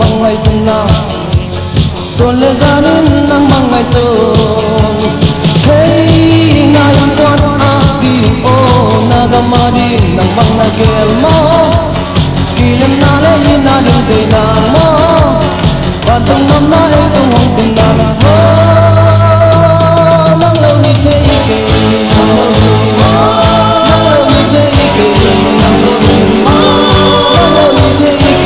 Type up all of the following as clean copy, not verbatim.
mang ngày xuân na xuân lệ ra đến nắng mang ngày xuân hey na yang quan adi oh na gamadi nang mang na gelmo kilem na le na din te na mo pantong nam na e tung hong tung na mo nang lo ni te ke nang lo ni te ke nang lo ni te ke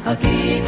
Aquí,